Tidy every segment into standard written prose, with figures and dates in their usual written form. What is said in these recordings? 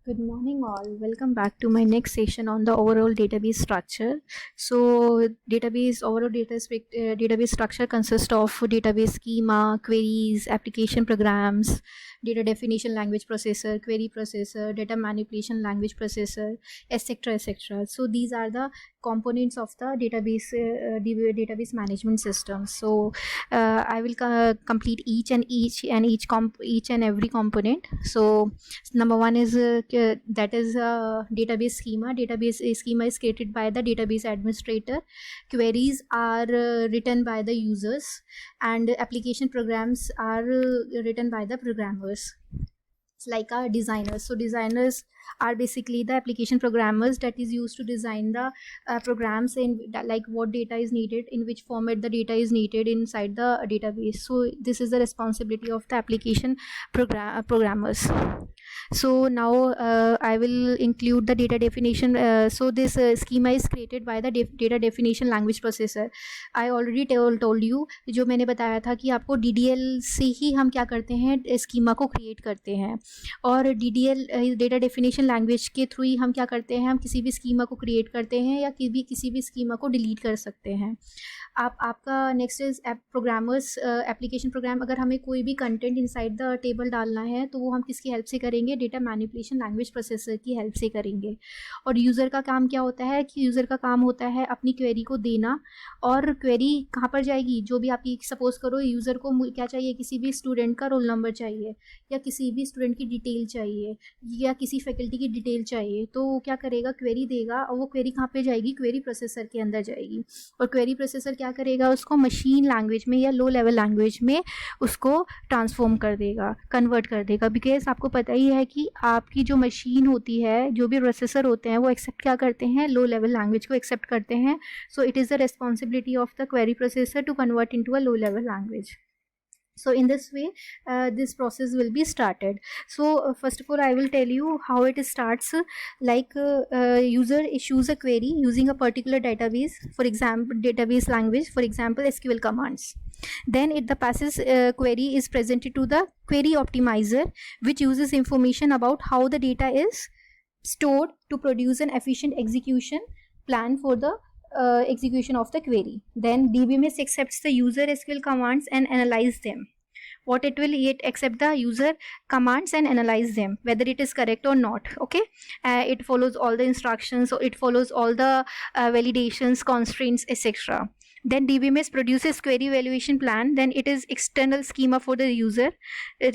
Good morning all. Welcome back to my next session on the overall database structure. So database structure consists of database schema, queries, application programs, data definition language processor, query processor, data manipulation language processor, etc. etc. So these are the components of the database management system. So I will complete each and every component. So number one is that is database schema. Database schema is created by the database administrator. Queries are written by the users, and application programs are written by the programmers. It's like a designers. So designers are basically the application programmers that is used to design the programs in like what data is needed, in which format the data is needed inside the database. So this is the responsibility of the application programmers. So now I will include the data definition. So this schema is created by the data definition language processor. I already told you, जो मैंने बताया था कि आपको DDL से ही हम क्या करते हैं, स्कीमा को क्रिएट करते हैं, और DDL डेटा डेफिनेशन लैंग्वेज के थ्रू ही हम क्या करते हैं, हम किसी भी स्कीमा को क्रिएट करते हैं या किसी भी स्कीमा को डिलीट कर सकते हैं. आपका next is programmers application program. अगर हमें कोई भी कंटेंट इनसाइड द टेबल डालना है तो वो हम किसकी हेल्प से करेंगे, डेटा मैनिपुलेशन लैंग्वेज प्रोसेसर की हेल्प से करेंगे. और यूज़र का काम क्या होता है कि यूज़र का काम होता है अपनी क्वेरी को देना, और क्वेरी कहाँ पर जाएगी, जो भी आपकी, सपोज करो यूज़र को क्या चाहिए, किसी भी स्टूडेंट का रोल नंबर चाहिए, या किसी भी स्टूडेंट की डिटेल चाहिए, या किसी फैकल्टी की डिटेल चाहिए, तो वो क्या करेगा, क्वेरी देगा, और वो क्वेरी कहाँ पे जाएगी, क्वेरी प्रोसेसर के अंदर जाएगी. और क्वेरी प्रोसेसर क्या करेगा, उसको मशीन लैंग्वेज में या लो लेवल लैंग्वेज में उसको ट्रांसफॉर्म कर देगा, कन्वर्ट कर देगा. बिकॉज आपको पता ही है कि आपकी जो मशीन होती है, जो भी प्रोसेसर होते हैं, वो एक्सेप्ट क्या करते हैं, लो लेवल लैंग्वेज को एक्सेप्ट करते हैं. So it is the responsibility of the query processor to convert into a low level language. So in this way this process will be started. So first of all I will tell you how it starts. Like user issues a query using a particular database, for example database language, for example SQL commands. Then the passes query is presented to the query optimizer, which uses information about how the data is stored to produce an efficient execution plan for the execution of the query. Then DBMS accepts the user SQL commands and analyze them. What it will, it accept the user commands and analyze them whether it is correct or not. Okay, it follows all the instructions, so it follows all the validations, constraints, etc. Then DBMS produces query evaluation plan. Then it is external schema for the user,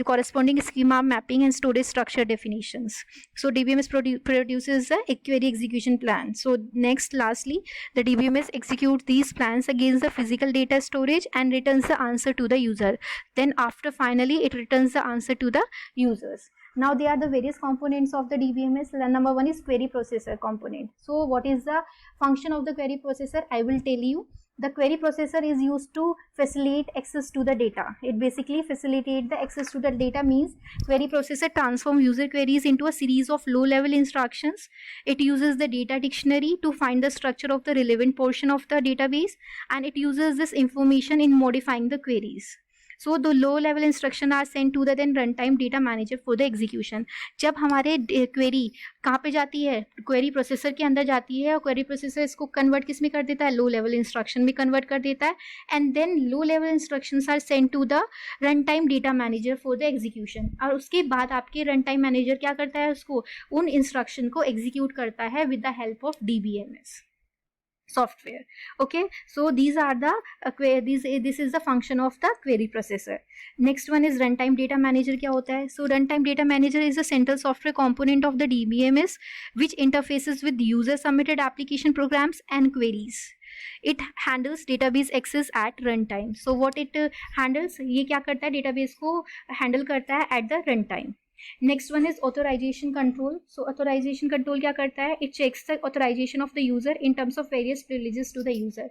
corresponding schema mapping and storage structure definitions. So DBMS produces a query execution plan. So next, lastly, the DBMS executes these plans against the physical data storage and returns the answer to the user. Then after finally it returns the answer to the users. Now they are the various components of the DBMS. Number one is query processor component. So what is the function of the query processor? I will tell you. The query processor is used to facilitate access to the data. It basically facilitates the access to the data, means query processor transforms user queries into a series of low level instructions. It uses the data dictionary to find the structure of the relevant portion of the database, and it uses this information in modifying the queries. So the low level instruction are sent to the then runtime data manager for the execution. जब हमारे query कहाँ पे जाती है, query processor के अंदर जाती है, और क्वेरी प्रोसेसर इसको कन्वर्ट किस में कर देता है, लो लेवल इंस्ट्रक्शन में कन्वर्ट कर देता है. And then low level instructions are sent to the run time data manager for the execution. और उसके बाद आपके रन टाइम मैनेजर क्या करता है, उसको उन इंस्ट्रक्शन को एग्जीक्यूट करता है with the help of DBMS software. Okay, so these are the this is the function of the query processor. Next one is runtime data manager. क्या होता है? So runtime data manager is a central software component of the DBMS which interfaces with user submitted application programs and queries. It handles database access at runtime. So what it handles, ये क्या करता है, database को handle करता है at the runtime. Next one is authorization control. So authorization control क्या करता है, it checks the authorization of the user in terms of various privileges to the user.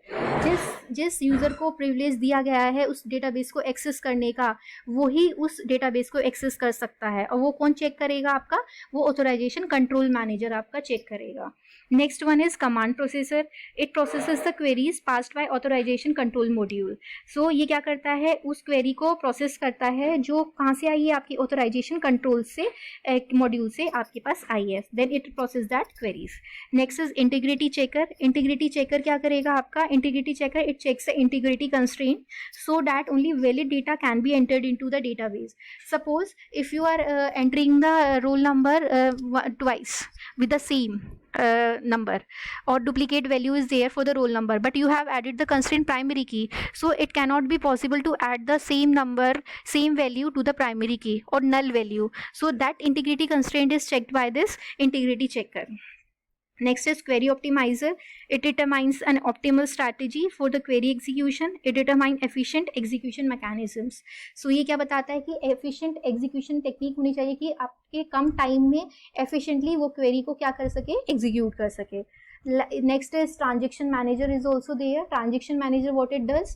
जिस यूजर को प्रिविलेज दिया गया है उस डेटाबेस को एक्सेस करने का, वो ही उस डेटाबेस को एक्सेस कर सकता है. और वो कौन चेक करेगा आपका, वो ऑथोराइजेशन कंट्रोल मैनेजर आपका चेक करेगा. Next one is command processor. It processes the queries passed by authorization control module. So ये क्या करता है, उस क्वेरी को प्रोसेस करता है जो कहाँ से आई है, आपकी ऑथोराइजेशन कंट्रोल से आपके पास आई है, then it process that queries. Next is integrity checker. Integrity checker क्या करेगा आपका? Integrity checker it checks the integrity constraint so that only valid data can be entered into the database. Suppose if you are entering the roll number twice with the same number, or duplicate value is there for the roll number, but you have added the constraint primary key, so it cannot be possible to add the same number, same value to the primary key or null value. So that integrity constraint is checked by this integrity checker. Next is query optimizer. It determines an optimal strategy for the query execution. It determines efficient execution mechanisms. So ये क्या बताता है कि efficient execution technique होनी चाहिए कि आपके कम time में efficiently वो query को क्या कर सके, execute कर सके. Next is transaction manager is also there. Transaction manager, what it does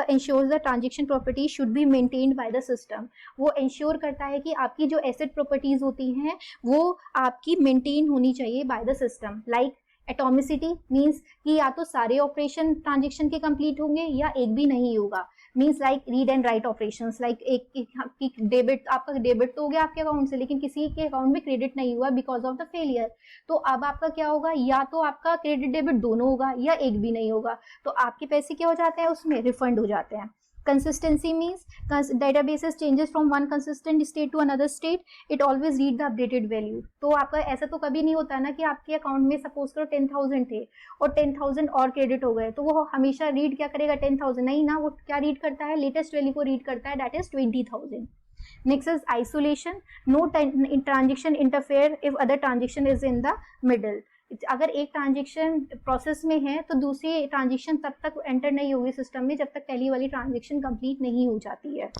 ensures the transaction property should be maintained by the system. वो ensure करता है कि आपकी जो asset properties होती हैं वो आपकी maintain होनी चाहिए by the system. Like atomicity means कि या तो सारे ऑपरेशन ट्रांजेक्शन के कंप्लीट होंगे या एक भी नहीं होगा. Means like read and right operations. Like एक डेबिट, आपका डेबिट तो हो गया आपके अकाउंट से, लेकिन किसी के अकाउंट में क्रेडिट नहीं हुआ बिकॉज ऑफ द फेलियर. तो अब आपका क्या होगा? या तो आपका क्रेडिट डेबिट दोनों होगा या एक भी नहीं होगा. तो आपके पैसे क्या हो जाते हैं? उसमें रिफंड हो जाते हैं. Consistency means databases changes from one consistent state to another state. It always read the updated value. तो आपका ऐसा तो कभी नहीं होता ना कि आपके अकाउंट में सपोज करो 10,000 थे और 10,000 और क्रेडिट हो गए, तो वो हमेशा रीड क्या करेगा? 10,000 नहीं ना, वो क्या रीड करता है? लेटेस्ट वैल्यू को रीड करता है, that is 20,000. Next is isolation. No transaction interfere if other transaction is in the middle. अगर एक ट्रांजेक्शन प्रोसेस में है तो दूसरी ट्रांजेक्शन तब तक एंटर नहीं होगी सिस्टम में जब तक पहली वाली ट्रांजेक्शन कंप्लीट नहीं हो जाती है.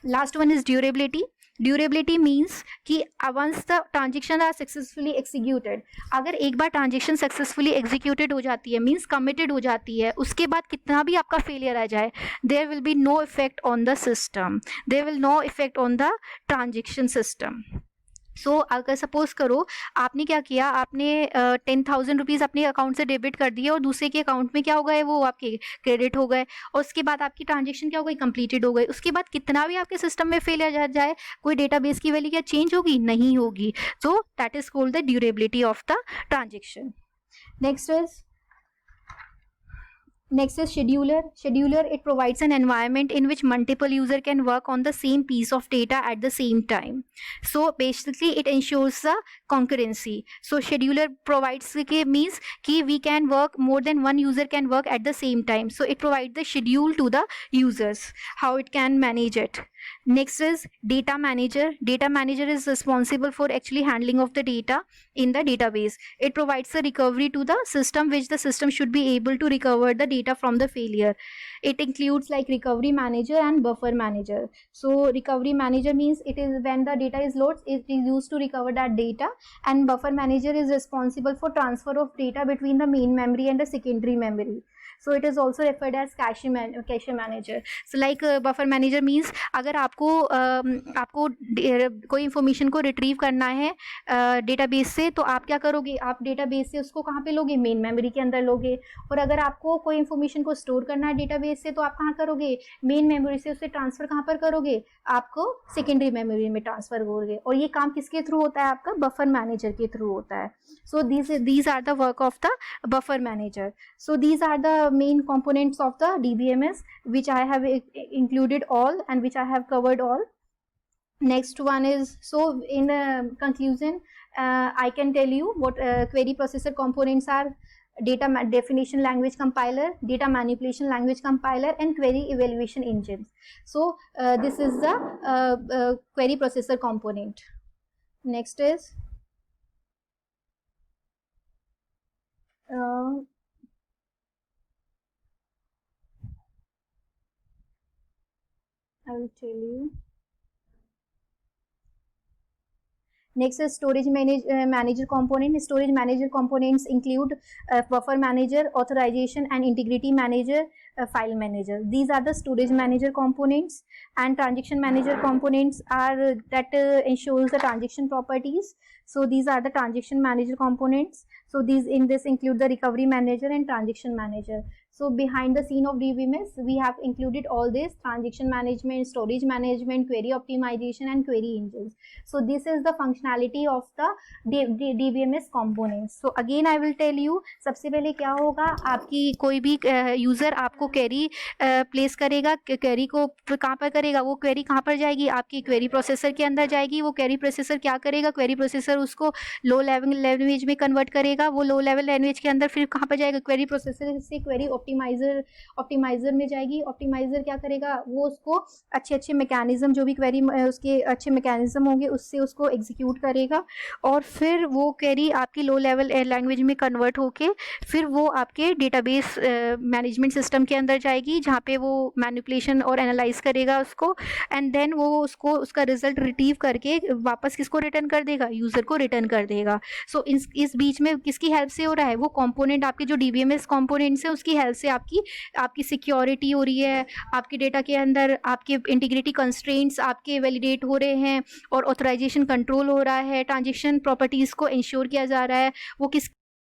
Last one is durability. Durability means कि once the transaction are successfully executed, अगर एक बार ट्रांजेक्शन सक्सेसफुली एग्जीक्यूटेड हो जाती है मीन्स कमिटेड हो जाती है, उसके बाद कितना भी आपका फेलियर आ जाए, there will be no effect on the system, there will no effect on the transaction system. So अगर सपोज करो आपने क्या किया, आपने 10,000 रुपीज़ अपने अकाउंट से डेबिट कर दिए और दूसरे के अकाउंट में क्या हो गए? वो आपके क्रेडिट हो गए और उसके बाद आपकी ट्रांजेक्शन क्या हो गई? कंप्लीटेड हो गई. उसके बाद कितना भी आपके सिस्टम में फेलियर जाए, कोई डेटाबेस की वैल्यू क्या चेंज होगी? नहीं होगी. So that is called the durability of the transaction. Next is scheduler. Scheduler, it provides an environment in which multiple user can work on the same piece of data at the same time. So basically it ensures the concurrency. So scheduler provides means कि we can work, more than one user can work at the same time. So it provides the schedule to the users, how it can manage it. Next is data manager. Data manager is responsible for actually handling of the data in the database. It provides the recovery to the system, which the system should be able to recover the data from the failure. It includes like recovery manager and buffer manager. So recovery manager means it is when the data is loaded, it is used to recover that data, and buffer manager is responsible for transfer of data between the main memory and the secondary memory. So it is also referred as cache manager. So like buffer manager means अगर आपको कोई information को retrieve करना है database से, तो आप क्या करोगे? आप डेटाबेस से उसको कहाँ पे लोगे? मेन मेमोरी के अंदर लोगे. और अगर आपको कोई इन्फॉर्मेशन को स्टोर करना है डेटाबेस से, तो आप कहाँ करोगे? मेन मेमोरी से उसे ट्रांसफर कहाँ पर करोगे? आपको सेकेंडरी मेमोरी में ट्रांसफर करोगे. और ये काम किसके थ्रू होता है? आपका बफर मैनेजर के थ्रू होता है. सो these are the work of the buffer manager. So these are the main components of the DBMS, which I have included all and which I have covered all. Next one is, so in conclusion, I can tell you what query processor components are: data definition language compiler, data manipulation language compiler, and query evaluation engines. So this is the query processor component. Next is I will tell you. Next is storage manager component. Storage manager components include buffer manager, authorization and integrity manager, file manager. These are the storage manager components. And transaction manager components are that ensures the transaction properties. So these are the transaction manager components. So these include the recovery manager and transaction manager. So behind the scene of DBMS, we have included all this: transaction management, storage management, query optimization, and query engines. So this is the functionality of the DBMS components. So again I will tell you, सबसे पहले क्या होगा, आपकी कोई भी user आपको query place करेगा, query को कहाँ पर करेगा, वो क्वेरी कहाँ पर जाएगी, आपकी क्वेरी प्रोसेसर के अंदर जाएगी। वो क्वेरी प्रोसेसर क्या करेगा, क्वेरी प्रोसेसर उसको लो लेवल लैंग्वेज में कन्वर्ट करेगा। वो लो लेवल लैंग्वेज के अंदर फिर कहाँ पर जाएगा, क्वेरी प्रोसेसर से क्वेरी ऑप्टिमाइजर में जाएगी। ऑप्टिमाइजर क्या करेगा, वो उसको अच्छे मैकेनिज्म, जो भी क्वेरी उसके अच्छे मैकेनिज्म होंगे उससे उसको एग्जीक्यूट करेगा, और फिर वो क्वेरी आपकी लो लेवल लैंग्वेज में कन्वर्ट होके फिर वो आपके डेटाबेस मैनेजमेंट सिस्टम के अंदर जाएगी, जहाँ पे वो मैनिपुलेशन और एनालाइज करेगा उसको, एंड देन वो उसको उसका रिजल्ट रिट्रीव करके वापस किसको रिटर्न कर देगा, यूज़र को रिटर्न कर देगा। सो इस बीच में किसकी हेल्प से हो रहा है, वो कंपोनेंट आपके जो DBMS कंपोनेंट्स हैं उसकी हेल्प से आपकी सिक्योरिटी हो रही है, आपके डेटा के अंदर आपके इंटीग्रिटी कंस्ट्रेंट्स आपके वैलिडेट हो रहे हैं, और ऑथराइजेशन कंट्रोल हो रहा है, ट्रांजेक्शन प्रॉपर्टीज़ को इंश्योर किया जा रहा है। वो